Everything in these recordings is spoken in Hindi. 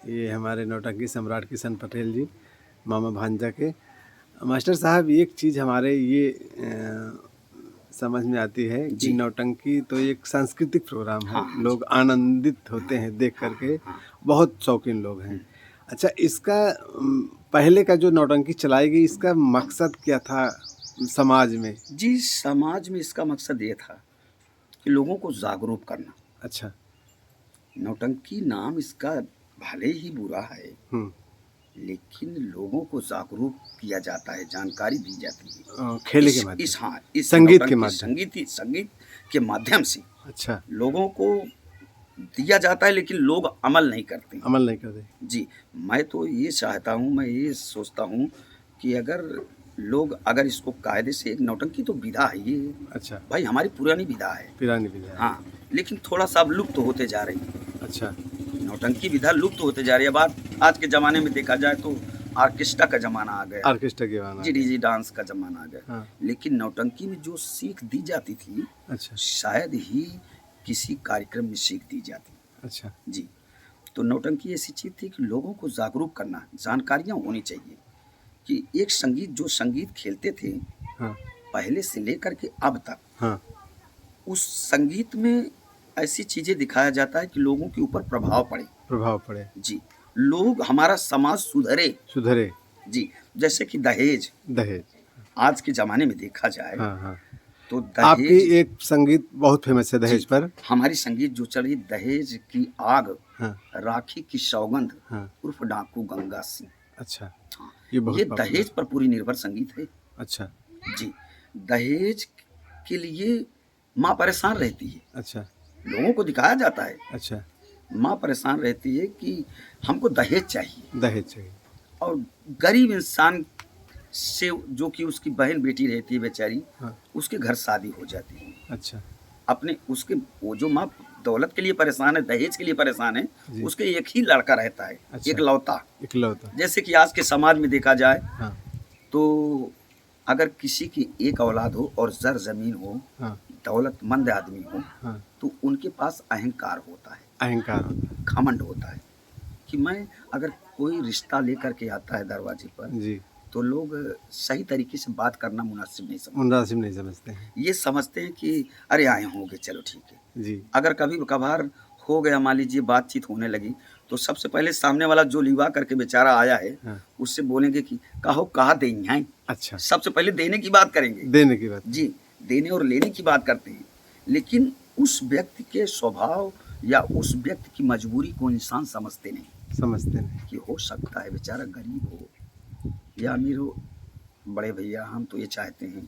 ये हमारे नौटंकी सम्राट किशन पटेल जी, मामा भांजा के। मास्टर साहब, एक चीज़ हमारे ये समझ में आती है कि नौटंकी तो एक सांस्कृतिक प्रोग्राम है। लोग आनंदित होते हैं देख करके, बहुत शौकीन लोग हैं। अच्छा, इसका पहले का जो नौटंकी चलाई गई, इसका मकसद क्या था समाज में? जी, समाज में इसका मकसद ये था कि लोगों को जागरूक करना। अच्छा। नौटंकी नाम इसका भले ही बुरा है, लेकिन लोगों को जागरूक किया जाता है, जानकारी दी जाती है खेल के माध्यम, इस संगीत के माध्यम, संगीत के माध्यम से। अच्छा, लोगों को दिया जाता है, लेकिन लोग अमल नहीं करते। जी, मैं तो ये चाहता हूँ, मैं ये सोचता हूँ कि अगर इसको कायदे से, एक नौटंकी तो विधा है ये, अच्छा भाई हमारी पुरानी विधा है, हाँ, लेकिन थोड़ा सा अब लुप्त होते जा रही है। अच्छा, नौटंकी विधा लुप्त होते जा रही है। अब आज के ज़माने में देखा जाए तो ऑर्केस्ट्रा का ज़माना आ गया, ऑर्केस्ट्रा के ज़माना, जी डांस का ज़माना आ गया। हाँ। लेकिन नौटंकी में जो सीख दी जाती थी, अच्छा, शायद ही किसी कार्यक्रम में सीख दी जाती। अच्छा जी, तो नौटंकी ऐसी चीज़ थी कि लोगों को जागरूक करना, जानकारियाँ होनी चाहिए कि एक जो संगीत खेलते थे, हाँ, पहले से लेकर के अब तक, हाँ, उस संगीत में ऐसी चीज़ें दिखाया जाता है कि लोगों के ऊपर प्रभाव पड़े। जी, लोग, हमारा समाज सुधरे। जी, जैसे कि दहेज आज के ज़माने में देखा जाए, हाँ। तो आपकी एक संगीत बहुत फेमस है दहेज पर। हमारी संगीत जो चली, दहेज की आग, हाँ, राखी की सौगंध, हाँ, उर्फ डाकू गंगा सिंह। अच्छा, हाँ, ये दहेज पर पूरी निर्भर संगीत है। अच्छा जी, दहेज के लिए माँ परेशान रहती है। अच्छा, लोगों को दिखाया जाता है। अच्छा, माँ परेशान रहती है कि हमको दहेज चाहिए, और गरीब इंसान से, जो कि उसकी बहन बेटी रहती है बेचारी, हाँ, उसके घर शादी हो जाती है। अच्छा, वो जो माँ दौलत के लिए परेशान है, दहेज के लिए परेशान है, उसके एक ही लड़का रहता है, अच्छा, इकलौता। जैसे कि आज के समाज में देखा जाए, हाँ, तो अगर किसी की एक औलाद हो और जर जमीन हो, हाँ, दौलतमंद आदमी हो, हाँ, तो उनके पास अहंकार होता है, घमंड होता है कि मैं, अगर कोई रिश्ता लेकर के आता है दरवाजे पर जी, तो लोग सही तरीके से बात करना मुनासिब नहीं समझते हैं। ये समझते हैं कि अरे आए होंगे, चलो ठीक है जी। अगर कभी कभार हो गया, मान लीजिए बातचीत होने लगी, तो सबसे पहले सामने वाला जो लिवा करके बेचारा आया है, हाँ, उससे बोलेंगे कि कहा देंगे हैं। अच्छा, सबसे पहले देने की बात करेंगे, जी, देने और लेने की बात करते हैं। लेकिन उस व्यक्ति के स्वभाव या उस व्यक्ति की मजबूरी को इंसान समझते नहीं कि हो सकता है बेचारा गरीब हो या अमीर हो। बड़े भैया, हम तो ये चाहते हैं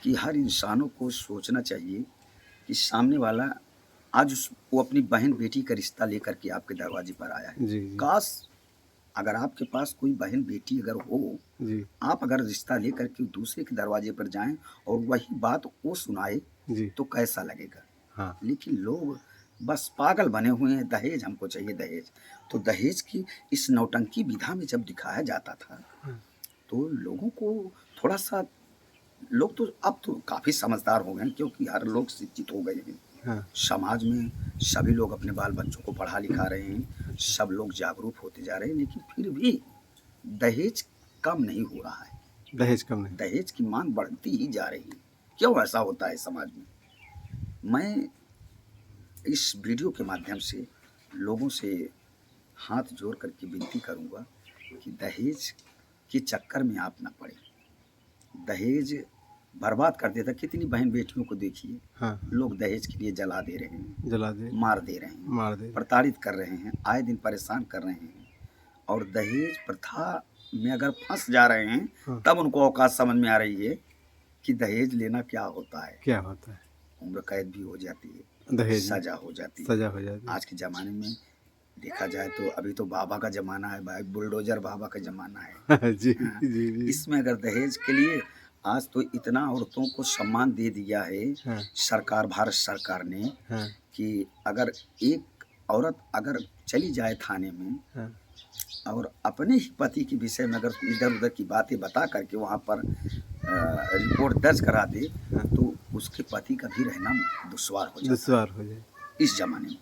कि हर इंसानों को सोचना चाहिए कि सामने वाला वो अपनी बहन बेटी का रिश्ता लेकर के आपके दरवाजे पर आया है। जी। काश अगर आपके पास कोई बहन बेटी अगर हो जी, आप अगर रिश्ता लेकर के दूसरे के दरवाजे पर जाएं और वही बात वो सुनाए जी, तो कैसा लगेगा। हाँ। लेकिन लोग बस पागल बने हुए हैं, दहेज हमको चाहिए, दहेज। तो दहेज की इस नौटंकी विधा में जब दिखाया जाता था, हाँ, तो लोगों को थोड़ा सा, लोग तो अब तो काफ़ी समझदार हो गए हैं, क्योंकि हर लोग शिक्षित हो गए हैं। हाँ। समाज में सभी लोग अपने बाल बच्चों को पढ़ा लिखा रहे हैं, सब लोग जागरूक होते जा रहे हैं, लेकिन फिर भी दहेज कम नहीं हो रहा है। दहेज की मांग बढ़ती ही जा रही है। क्यों ऐसा होता है समाज में? मैं इस वीडियो के माध्यम से लोगों से हाथ जोड़ करके विनती करूंगा कि दहेज के चक्कर में आप ना पड़े। दहेज बर्बाद कर देता। कितनी बहन बेटियों को देखिए, हाँ, लोग दहेज के लिए जला दे रहे हैं, मार दे रहे हैं, प्रताड़ित कर रहे हैं, आए दिन परेशान कर रहे हैं। और दहेज प्रथा में अगर फंस जा रहे हैं, हाँ, तब उनको औकात समझ में आ रही है कि दहेज लेना क्या होता है। उम्र कैद भी हो जाती है, सजा हो जाती है। आज के ज़माने में देखा जाए तो अभी तो बाबा का ज़माना है भाई, बुलडोजर बाबा का ज़माना है। जी, हाँ, जी। इसमें अगर दहेज के लिए आज तो इतना औरतों को सम्मान दे दिया है, हाँ, भारत सरकार ने, हाँ, कि अगर एक औरत अगर चली जाए थाने में, हाँ, और अपने ही पति के विषय में अगर इधर उधर की बातें बता करके वहाँ पर रिपोर्ट दर्ज करा दे, हाँ, तो उसके पति का भी रहना दुश्वार हो जाए इस ज़माने में।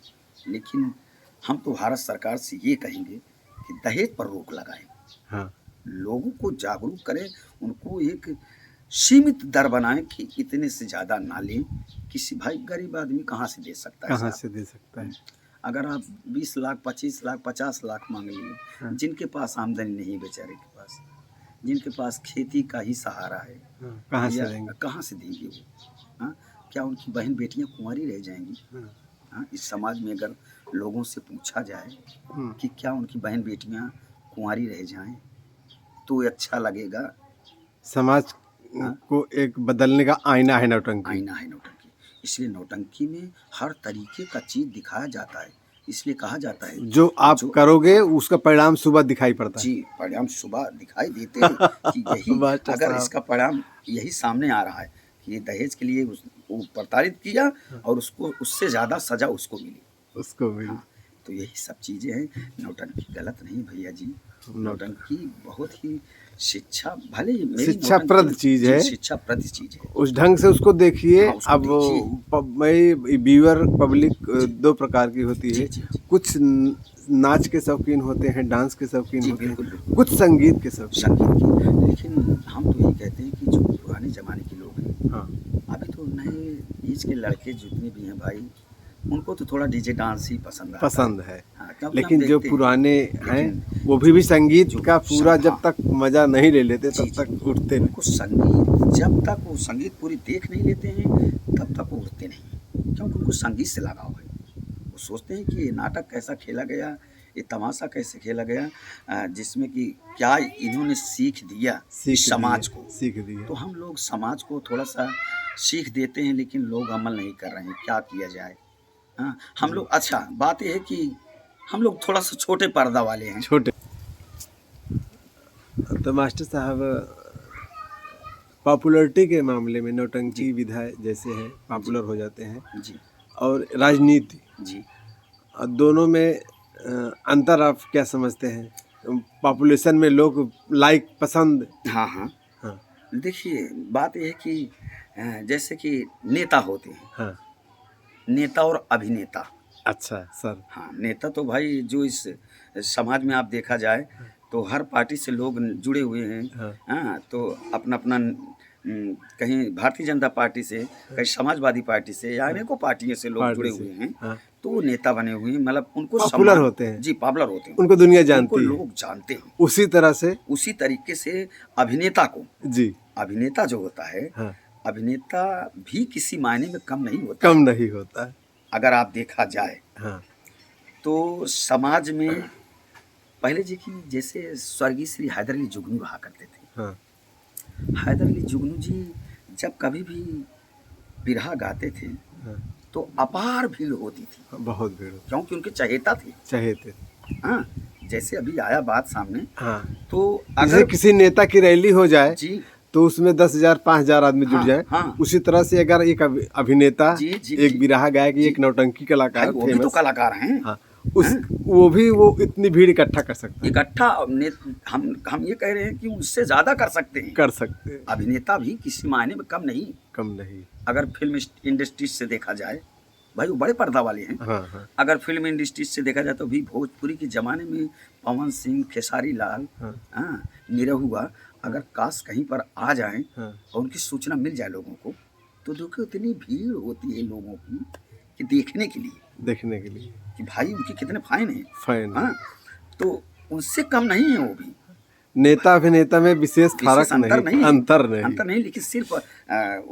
लेकिन हम तो भारत सरकार से ये कहेंगे कि दहेज पर रोक लगाए, हाँ, लोगों को जागरूक करें, उनको एक सीमित दर बनाएं कि इतने से ज़्यादा ना लें। किसी भाई गरीब आदमी कहाँ से दे सकता है कहाँ साहब? से दे सकता है? अगर आप 20 लाख, 25 लाख, 50 लाख मांग लिए, हाँ, जिनके पास आमदनी नहीं बेचारे के पास, जिनके पास खेती का ही सहारा है, हाँ, कहाँ से या देंगे? कहाँ से देंगे वो? हाँ, क्या उनकी बहन बेटियां कुंवारी रह जाएंगी? हाँ, हाँ, इस समाज में अगर लोगों से पूछा जाए कि क्या उनकी बहन बेटियां कुंवारी रह जाएं तो अच्छा लगेगा? समाज हाँ, को एक बदलने का आईना है नौटंकी। आईना है नौटंकी। इसलिए नौटंकी में हर तरीके का चीज दिखाया जाता है। इसलिए कहा जाता है जो आप जो करोगे उसका परिणाम सुबह दिखाई पड़ता है। जी, परिणाम सुबह दिखाई देते हैं कि यही मास्टर अगर साहब। इसका परिणाम यही सामने आ रहा है कि ये दहेज के लिए वो प्रताड़ित किया और उसको उससे ज़्यादा सज़ा उसको मिली। उसको भी हाँ, तो यही सब चीज़ें हैं। नौटंकी गलत नहीं भैया जी, नौटंकी बहुत ही शिक्षा भले ही मेरी शिक्षाप्रद नौटंकी चीज जी, है। शिक्षाप्रद चीज़ है। उस ढंग से उसको देखिए। हाँ, उसको अब देखिए। मैं व्यूअर पब्लिक दो प्रकार की होती जी, है। जी, जी। कुछ नाच के शौकीन होते हैं, डांस के शौकीन जी, होते हैं, बिल्कुल, बिल्कुल। कुछ संगीत के शौकीन। संगीत की, लेकिन हम तो यही कहते हैं कि जो पुराने ज़माने के लोग हैं, हाँ, अभी तो नए एज के लड़के जितने भी हैं भाई, उनको तो थोड़ा डीजे डांस ही पसंद आता पसंद है। हाँ, क्योंकि हम लेकिन जो देखते हैं। पुराने हैं लेकिन वो भी संगीत जो का पूरा हाँ, जब तक मजा नहीं ले लेते जी, तब जी, तक उठते नहीं। उनको संगीत जब तक वो संगीत पूरी देख नहीं लेते हैं तब तक वो उठते नहीं, क्योंकि उनको संगीत से लगाव है। वो सोचते हैं कि ये नाटक कैसा खेला गया, ये तमाशा कैसे खेला गया, जिसमें कि क्या इन्होंने सीख दिया समाज को। सीख दिए। तो हम लोग समाज को थोड़ा सा सीख देते हैं, लेकिन लोग अमल नहीं कर रहे हैं, क्या किया जाए? हाँ, हम लोग अच्छा बात यह है कि हम लोग थोड़ा सा छोटे पर्दा वाले हैं। छोटे। तो मास्टर साहब, पॉपुलरिटी के मामले में नौटंकी विधा जैसे है पॉपुलर हो जाते हैं, जी, और राजनीति जी। दोनों में अंतर आप क्या समझते हैं? पॉपुलेशन में लोग लाइक पसंद। हाँ, हाँ। हाँ, देखिए, बात ये है कि जैसे कि नेता होते हैं, हाँ, नेता और अभिनेता। अच्छा सर। हाँ, नेता तो भाई जो इस समाज में आप देखा जाए तो हर पार्टी से लोग जुड़े हुए हैं। हाँ, हाँ, तो अपना कहीं भारतीय जनता पार्टी से, कहीं समाजवादी पार्टी से, या अनेकों पार्टियों से लोग जुड़े हुए हैं। हाँ, तो वो नेता बने हुए हैं, मतलब उनको पॉपुलर होते हैं। जी, पॉपुलर होते हैं, उनको दुनिया उनको जानती है। लोग जानते हैं। उसी तरह से उसी तरीके से अभिनेता को, जी, अभिनेता जो होता है, हाँ, अभिनेता भी किसी मायने में कम नहीं होता। कम नहीं होता है। अगर आप देखा जाए हाँ, तो समाज में पहले जी की जैसे स्वर्गीय श्री हैदर अली जुगनू रहा करते थे। हाँ, हैदर अली जुगनू जी जब कभी भी बिरहा गाते थे हाँ, तो अपार भीड़ होती थी, बहुत भीड़ होती, क्योंकि उनके चहेता थे। चाहे थे। हाँ, जैसे अभी आया बात सामने, हाँ, तो जैसे अगर किसी नेता की रैली हो जाए जी, तो उसमें 10,000 5,000 आदमी जुट हाँ, जाए। हाँ। उसी तरह से अगर एक अभिनेता, जी, जी, एक जी, बिरहा गायक, जी। एक नौटंकी भाई कलाकार वो भी तो फेमस, कलाकार हैं। हाँ, वो इतनी भीड़ इकट्ठा कर सकता है। इकट्ठा हम ये कह रहे हैं कि उससे ज्यादा कर सकते हैं। कर सकते हैं। अभिनेता भी किसी मायने में कम नहीं। कम नहीं। अगर फिल्म इंडस्ट्री से देखा जाए, भाई वो बड़े पर्दा वाले हैं। हाँ, हाँ, अगर फिल्म इंडस्ट्री से देखा जाए तो भी भोजपुरी के ज़माने में पवन सिंह, खेसारी लाल, हाँ, हाँ, निरहुआ अगर काश कहीं पर आ जाएं हाँ, और उनकी सूचना मिल जाए लोगों को, तो देखो इतनी भीड़ होती है लोगों की कि देखने के लिए देखने के लिए कि भाई उनके कितने फाइन हैं। फाइन। हाँ, तो उनसे कम नहीं है वो भी। नेता अभिनेता में विशेष फर्क अंतर नहीं, अंतर नहीं, लेकिन सिर्फ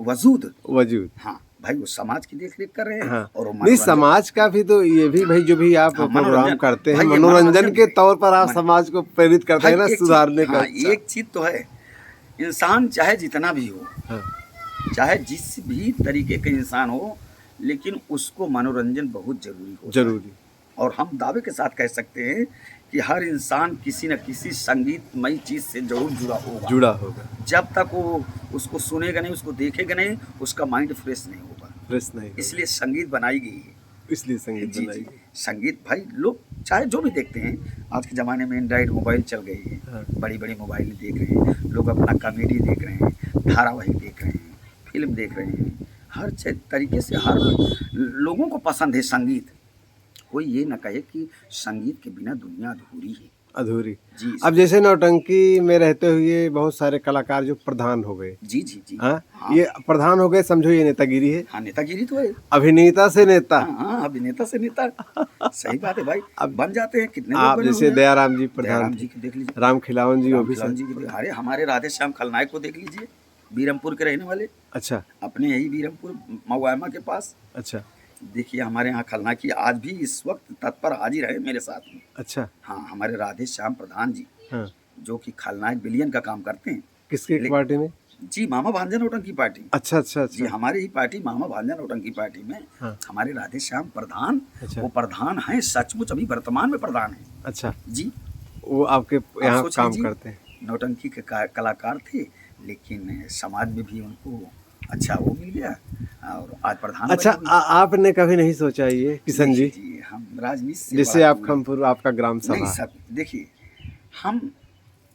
वजूद। वजूद। हाँ भाई, वो समाज की देख रेख कर रहे हैं। हाँ, और वो नहीं, मनोरंजन- समाज का भी तो ये भी भाई, जो भी आप हाँ, प्रोग्राम मनोरंजन। करते हैं, भाई, ये मनोरंजन मनोरंजन के तौर पर आप मन- समाज को प्रेरित करते हैं ना, भाई, एक सुधारने चीज, का। हाँ, एक चीज तो है, इंसान चाहे जितना भी हो, हाँ, चाहे जिस भी तरीके का इंसान हो, लेकिन उसको मनोरंजन बहुत जरूरी हो। जरूरी। और हम दावे के साथ कह सकते हैं कि हर इंसान किसी न किसी संगीतमयी चीज से जरूर जुड़ा होगा। जब तक वो उसको सुनेगा नहीं, उसको देखेगा नहीं, उसका माइंड फ्रेश नहीं होगा। फ्रेश नहीं होगा। इसलिए संगीत बनाई गई है। इसलिए संगीत जी, बनाई जी, गई। संगीत भाई लोग चाहे जो भी देखते हैं, आज के ज़माने में एंड्रॉइड मोबाइल चल गई है। हाँ, बड़ी बड़ी मोबाइल देख रहे हैं लोग, अपना कॉमेडी देख रहे हैं, धारावाहिक देख रहे हैं, फिल्म देख रहे हैं, हर तरीके से हर लोगों को पसंद है संगीत। कोई ये ना कहे कि संगीत के बिना दुनिया अधूरी है। अधूरी। जी अब जैसे नौटंकी में रहते हुए बहुत सारे कलाकार जो प्रधान हो गए, जी जी जी। हाँ, हाँ ये प्रधान हो गए, समझो ये नेतागिरी है। हाँ, नेतागिरी तो है। अभिनेता से नेता। हाँ हाँ, अभिनेता से नेता, सही बात है भाई। अब बन जाते हैं, कितने लोग आप बने जैसे हुए हैं। दयाराम जी प्रधान दयाराम थे, जी की देख लीजिए, राम खिलावन जी वो राम भी खिलावन जी की अरे हमारे राधे श्याम खलनायक को देख लीजिए, बीरमपुर के रहने वाले, अच्छा अपने यही बीरमपुर मवामा के पास। अच्छा देखिए हमारे यहाँ खलनायकी आज भी इस वक्त तत्पर हाजिर है मेरे साथ में। अच्छा। हाँ, हमारे राधे श्याम प्रधान जी, हाँ, जो कि खलनायक विलियन का काम करते हैं। किसके पार्टी में? जी, मामा भांजा नौटंकी पार्टी। अच्छा अच्छा जी, अच्छा। हमारी ही पार्टी मामा भांजा नौटंकी पार्टी में हाँ, हमारे राधे श्याम प्रधान, अच्छा वो प्रधान हैं, सचमुच अभी वर्तमान में प्रधान हैं। अच्छा। जी, वो आपके आप यहाँ सोच काम लीजिए, करते हैं। नौटंकी के कलाकार थे, लेकिन समाज में भी उनको अच्छा वो मिल गया और आज प्रधान अच्छा, बने हुए। आपने कभी नहीं सोचा ये किशन देखिए जी, जी, हम राजनीति से जैसे बड़ा आप दूर हैं। खमपुर आपका ग्राम नहीं सभा, सब देखिए, हम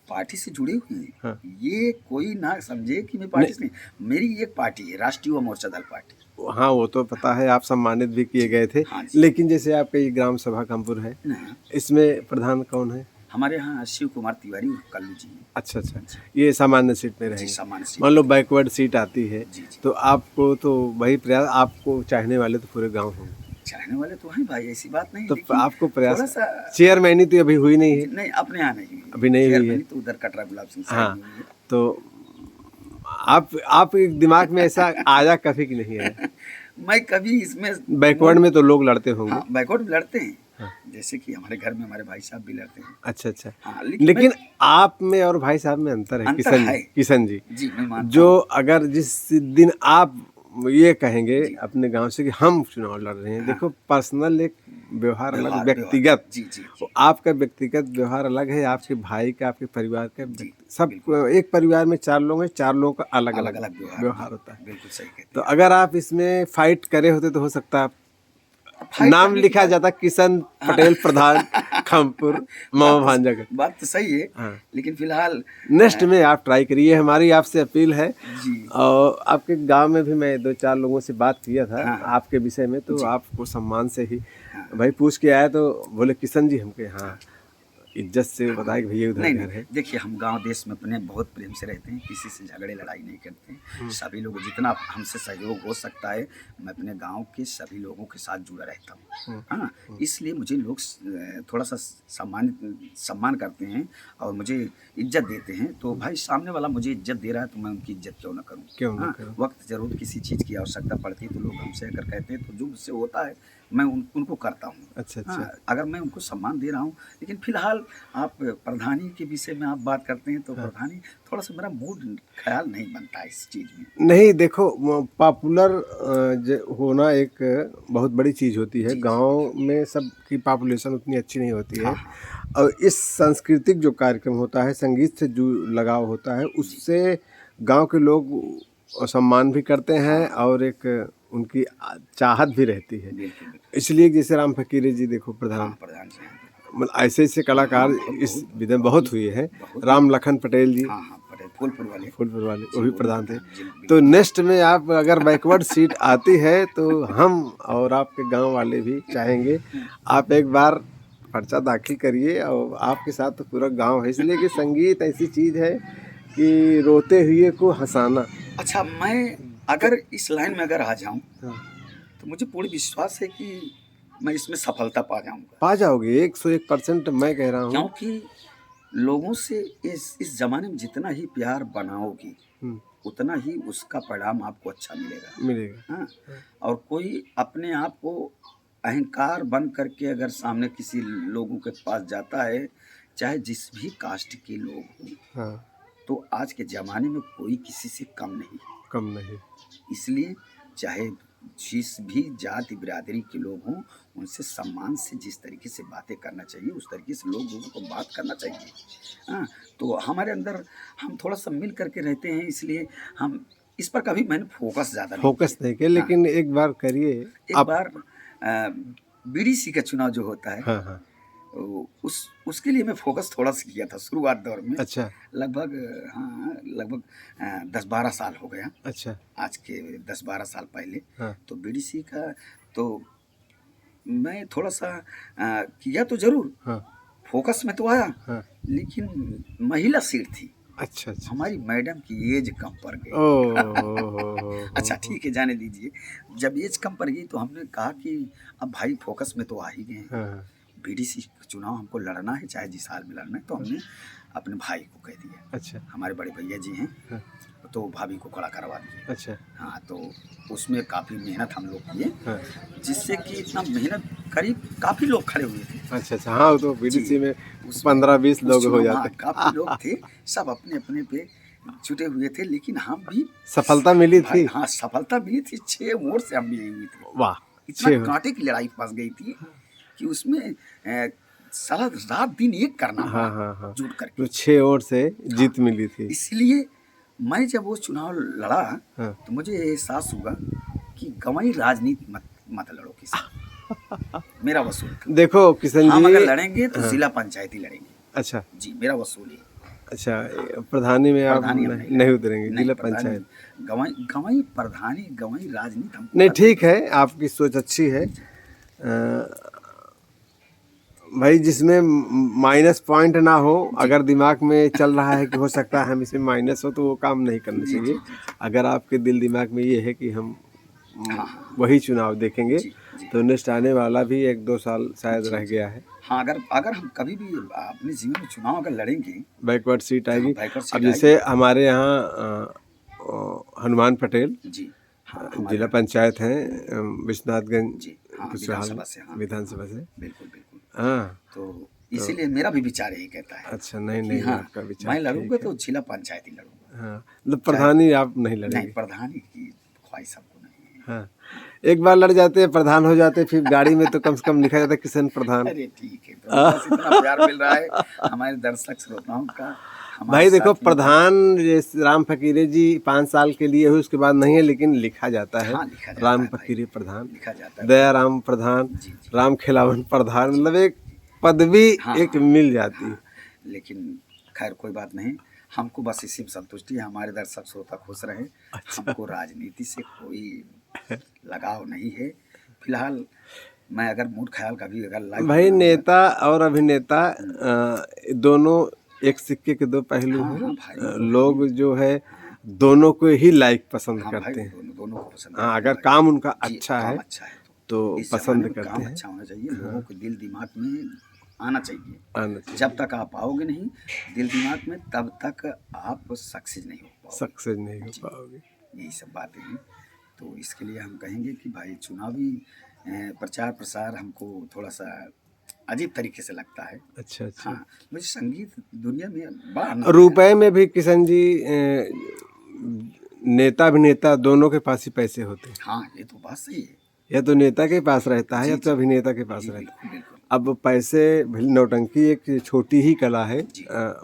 पार्टी से जुड़े हुए हैं। हाँ, ये कोई ना समझे कि मैं नहीं, पार्टी से नहीं, मेरी एक पार्टी है, राष्ट्रीय युवा मोर्चा दल पार्टी। हाँ वो तो पता है, आप सम्मानित भी किए गए थे। हाँ जी। लेकिन जैसे आपका ये ग्राम सभा खमपुर है, नहीं, इसमें प्रधान कौन है? हमारे यहाँ शिव कुमार तिवारी और कल्लू जी हैं। अच्छा अच्छा, ये सामान्य सीट में जी, रहेंगे। सामान्य सीट मान लो में। बैकवर्ड सीट आती है, जी जी, तो आपको तो वही प्रयास, आपको चाहने वाले तो पूरे गांव होंगे, चाहने वाले तो हैं भाई, ऐसी बात नहीं, तो लेकिन आपको थोड़ा प्रयास। सा चेयरमैनी तो अभी हुई नहीं है, नहीं, अपने यहाँ नहीं हुई। अभी नहीं हुई है। चेयरमैन तो उधर कटरा गुलाब सिंह साइड हाँ, में हुई है। तो आप एक दिमाग में ऐसा आया कभी कि नहीं आया? मैं कभी इसमें बैकवर्ड में तो लोग लड़ते होंगे। हाँ, बैकवर्ड में लड़ते हैं। हाँ। जैसे कि हमारे घर में हमारे भाई साहब भी लड़ते हैं। अच्छा अच्छा। हाँ, लेकिन आप में और भाई साहब में अंतर है, अंतर है। किशन जी, जी, मैं मानता जो हूँ। अगर जिस दिन आप ये कहेंगे जी। अपने गांव से कि हम चुनाव लड़ रहे हैं, हाँ। देखो पर्सनल एक व्यवहार अलग, व्यवहार, व्यक्तिगत, जी जी वो आपका व्यक्तिगत व्यवहार अलग है, आपके भाई का, आपके परिवार का जी, सब। बिल्कुल। एक परिवार में 4 लोग हैं, 4 लोगों का अलग अलग अलग अलग व्यवहार होता है। बिल्कुल सही कहते तो हैं। अगर आप इसमें फाइट करे होते तो हो सकता है फाइट नाम करने की लिखा बात- जाता किशन पटेल प्रधान खमपुर मामा भांजा का। बात तो सही है, हाँ। लेकिन फिलहाल नेक्स्ट में आप ट्राई करिए, हमारी आपसे अपील है। जी और आपके गांव में भी मैं 2-4 लोगों से बात किया था हाँ, हाँ। आपके विषय में, तो जी। आपको सम्मान से ही हाँ। भाई पूछ के आया, तो बोले किशन जी हमके हाँ इज्जत से बताया कि भैया उधर नहीं घर नहीं, है। देखिए हम गांव देश में अपने बहुत प्रेम से रहते हैं, किसी से झगड़े लड़ाई नहीं करते हैं। सभी लोग जितना हमसे सहयोग हो सकता है, मैं अपने गांव के सभी लोगों के साथ जुड़ा रहता हूँ। हाँ, इसलिए मुझे लोग थोड़ा सा सम्मान करते हैं और मुझे इज्जत देते हैं। तो भाई सामने वाला मुझे इज्जत दे रहा है, तो मैं उनकी इज्जत क्यों ना करूँ। क्यों ना हाँ, करूं? वक्त जरूर किसी चीज़ की आवश्यकता पड़ती है तो लोग हमसे अगर कहते हैं तो जो मुझसे होता है मैं उनको करता हूँ। अच्छा अच्छा। हाँ, अगर मैं उनको सम्मान दे रहा हूँ, लेकिन फिलहाल आप प्रधानी के विषय में आप बात करते हैं तो प्रधानी थोड़ा सा मेरा मूड ख्याल नहीं बनता है इस चीज़ में। नहीं देखो, पॉपुलर होना एक बहुत बड़ी चीज़ होती है। जी, जी। गांव में सबकी पॉपुलेशन उतनी अच्छी नहीं होती है, हाँ हाँ, और इस सांस्कृतिक जो कार्यक्रम होता है, संगीत से जो लगाव होता है, उससे गांव के लोग सम्मान भी करते हैं और एक उनकी चाहत भी रहती है। बिल्कुल बिल्कुल। इसलिए जैसे राम फकीरे जी देखो प्रधान, हाँ, प्रधान जी हैं। मतलब ऐसे ऐसे कलाकार हाँ, इस बहुत- विधा बहुत हुए हैं। बहुत- राम लखन पटेल जी, हाँ हाँ, पटेल फूलपुर वाले। फूलपुर वाले, जी, वो भी प्रधान थे। जी, बिल्कुल। तो नेक्स्ट में आप अगर बैकवर्ड सीट आती है तो हम और आपके गांव वाले भी चाहेंगे आप एक बार पर्चा दाखिल करिए, और आपके साथ तो पूरा गांव है, इसलिए कि संगीत ऐसी चीज़ है कि रोते हुए को हंसाना। अच्छा, मैं अगर इस लाइन में अगर आ जाऊँ हाँ, तो मुझे पूरी विश्वास है कि मैं इसमें सफलता पा जाऊँगा, पा जाओगे 101%, मैं कह रहा हूँ। क्योंकि लोगों से इस ज़माने में जितना ही प्यार बनाओगी, उतना ही उसका परिणाम आपको अच्छा मिलेगा। मिलेगा। हाँ, और कोई अपने आप को अहंकार बन करके अगर सामने किसी लोगों के पास जाता है, चाहे जिस भी कास्ट के लोग हों, हाँ, तो आज के ज़माने में कोई किसी से कम नहीं है। कम नहीं। इसलिए चाहे जिस भी जाति बिरादरी के लोग हों, उनसे सम्मान से जिस तरीके से बातें करना चाहिए, उस तरीके से लोगों को बात करना चाहिए। हाँ, तो हमारे अंदर हम थोड़ा सा मिल करके रहते हैं, इसलिए हम इस पर कभी मैंने फोकस ज़्यादा नहीं फोकस किया। नहीं किया, लेकिन एक बार करिए एक आप। बार बीडीसी का चुनाव जो होता है, हाँ हाँ, उसके लिए मैं फोकस थोड़ा सा किया था शुरुआत दौर में। अच्छा लगभग हाँ, लगभग 10-12 साल हो गया, अच्छा। आज के 10-12 साल पहले। हाँ, तो बीडीसी का तो मैं थोड़ा सा किया तो ज़रूर, हाँ, फोकस में तो आया, हाँ। लेकिन महिला सीट थी। अच्छा अच्छा। हमारी मैडम की एज कम पड़ गई। अच्छा ठीक है, जाने दीजिए। जब एज कम पड़ गई तो हमने कहा कि अब भाई फोकस में तो आ ही गए हैं, हाँ बीडीसी चुनाव हमको लड़ना है, चाहे जिस हाल में लड़ना है। तो हमने अपने भाई को कह दिया, अच्छा। हमारे बड़े भैया जी हैं, हाँ। तो भाभी को खड़ा करवा दिए। अच्छा। हाँ, तो उसमें काफ़ी मेहनत हम लोग किए, हाँ। जिससे कि इतना मेहनत करीब काफ़ी लोग खड़े हुए थे। अच्छा अच्छा। हाँ, तो बीडीसी में 15-20 लोग हो जाते हैं। काफ़ी लोग थे, सब अपने अपने पे जुटे हुए थे, लेकिन हम भी सफलता मिली थी। हाँ, सफलता मिली थी। 6 वोट से हम भी हुई थी। वाह, इतना कांटे की लड़ाई फंस गई थी कि उसमें सारा रात दिन एक करना पड़ा। हाँ हाँ हाँ, जुट करके। तो 6 वोट से जीत हाँ, मिली थी। इसलिए मैं जब वो चुनाव लड़ा, हाँ। तो मुझे एहसास हुआ कि गंवाई राजनीति मत लड़ो किसी। मेरा वसूल था। देखो किशन जी, हम अगर लड़ेंगे तो हाँ। जिला पंचायती लड़ेंगे। अच्छा जी, मेरा वसूल है। अच्छा, प्रधानी में आप प्रधानी नहीं उतरेंगे, जिला पंचायत। गंवाई प्रधानी, गंवाई राजनीति हमको नहीं, ठीक है, आपकी सोच अच्छी है। भाई जिसमें माइनस पॉइंट ना हो, अगर दिमाग में चल रहा है कि हो सकता है हम इसमें माइनस हो, तो वो काम नहीं करना चाहिए। अगर आपके दिल दिमाग में ये है कि हम वही चुनाव देखेंगे, तो नेक्स्ट आने वाला भी 1-2 साल शायद रह गया है। हाँ, अगर हम कभी भी अपने जीवन में चुनाव अगर लड़ेंगे, बैकवर्ड सीट आएगी। बैकवर्ड सीट अब जैसे हमारे यहाँ हनुमान पटेल जी, जिला पंचायत हैं विश्वनाथगंज विधानसभा से। विधानसभा से। बिल्कुल बिल्कुल। हाँ, तो इसीलिए मेरा भी विचार यही कहता है। अच्छा, नहीं हाँ, आपका विचार मैं लड़ूंगा तो जिला पंचायती लड़ूंगा। हाँ, मतलब प्रधानी आप नहीं लड़ेंगे? नहीं, प्रधानी की ख्वाहिश सबको नहीं है। हाँ, एक बार लड़ जाते हैं, प्रधान हो जाते हैं, फिर गाड़ी में तो कम से कम लिखा जाता है किशन प्रधान। अरे ठीक है, तो बस इतना प्यार मिल रहा है हमारे दर्शक श्रोताओं का। भाई देखो, प्रधान जैसे राम फकीरे जी 5 साल के लिए हुए, उसके बाद नहीं है, लेकिन लिखा जाता है। हाँ, लिखा जाता राम है फकीरे प्रधान, लिखा जाता है। दया राम प्रधान, राम खिलावन प्रधान, मतलब एक पदवी एक मिल जाती है। लेकिन खैर कोई बात नहीं, हमको बस इसी में संतुष्टि है, हमारे दर्शक श्रोता खुश रहे। हमको राजनीति से कोई लगाव नहीं है फिलहाल। मैं अगर मूड ख्याल का भी अगर भाई, नेता और अभिनेता दोनों एक सिक्के के 2 पहलू हैं। लोग जो है दोनों को ही पसंद करते हैं। दोनों को पसंद। हाँ, अगर काम उनका अच्छा है तो पसंद करते काम हैं। अच्छा होना चाहिए, लोगों के दिल दिमाग में आना चाहिए। जब तक आप आओगे नहीं दिल दिमाग में, तब तक आप सक्सेस नहीं हो पाओगे। यही सब बातें हैं। तो इसके लिए हम कहेंगे कि भाई चुनावी प्रचार प्रसार हमको थोड़ा सा अजीब तरीके से लगता है। अच्छा अच्छा। हाँ, मुझे संगीत दुनिया में बड़ा रुपए में भी किशन जी नेता अभिनेता दोनों के पास ही पैसे होते हैं। हाँ, ये तो बात सही है। या तो नेता के पास रहता है या तो अभिनेता के पास रहता है। अब पैसे, नौटंकी एक छोटी ही कला है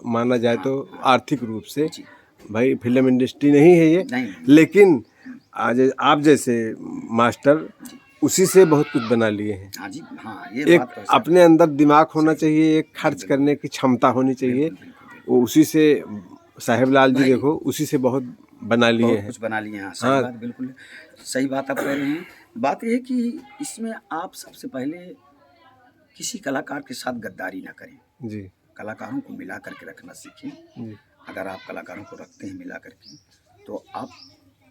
माना जाए तो आर्थिक रूप से। भाई फिल्म इंडस्ट्री नहीं है ये, लेकिन आज आप जैसे मास्टर उसी से बहुत कुछ बना लिए हैं। हाँ जी, हाँ, ये एक बात तो अपने अंदर दिमाग होना चाहिए, एक खर्च करने की क्षमता होनी चाहिए। वो उसी से साहेब लाल जी देखो, उसी से बहुत बना लिए हैं, कुछ बना लिए हैं। सही बात, बिल्कुल सही बात आप कह रहे हैं। बात यह है कि इसमें आप सबसे पहले किसी कलाकार के साथ गद्दारी ना करें जी। कलाकारों को मिला करके रखना सीखें। अगर आप कलाकारों को रखते हैं मिला करके, तो आप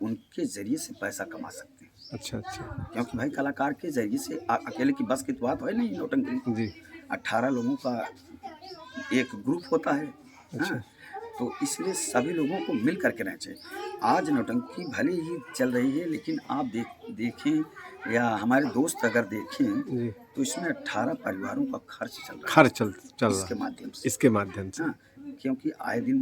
उनके जरिए से पैसा कमा सकते हैं। अच्छा अच्छा। क्योंकि भाई कलाकार के जरिए से अकेले की बस की तो बात है नहीं नौटंकी जी। 18 लोगों का एक ग्रुप होता है। अच्छा। हाँ, तो इसलिए सभी लोगों को मिल करके रहना चाहिए। आज नौटंकी भले ही चल रही है, लेकिन आप देखें या हमारे दोस्त अगर देखें तो इसमें 18 परिवारों का खर्च चल रहा है। चल रहा है इसके माध्यम से। हाँ, क्योंकि आए दिन